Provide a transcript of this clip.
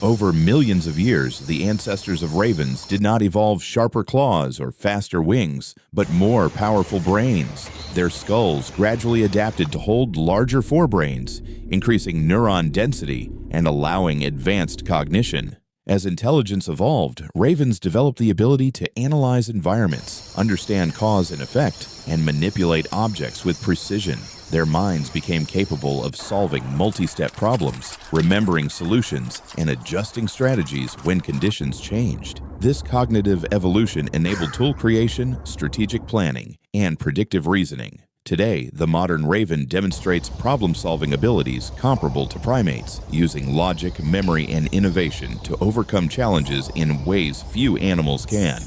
Over millions of years, the ancestors of ravens did not evolve sharper claws or faster wings, but more powerful brains. Their skulls gradually adapted to hold larger forebrains, increasing neuron density and allowing advanced cognition. As intelligence evolved, ravens developed the ability to analyze environments, understand cause and effect, and manipulate objects with precision. Their minds became capable of solving multi-step problems, remembering solutions, and adjusting strategies when conditions changed. This cognitive evolution enabled tool creation, strategic planning, and predictive reasoning. Today, the modern raven demonstrates problem-solving abilities comparable to primates, using logic, memory, and innovation to overcome challenges in ways few animals can.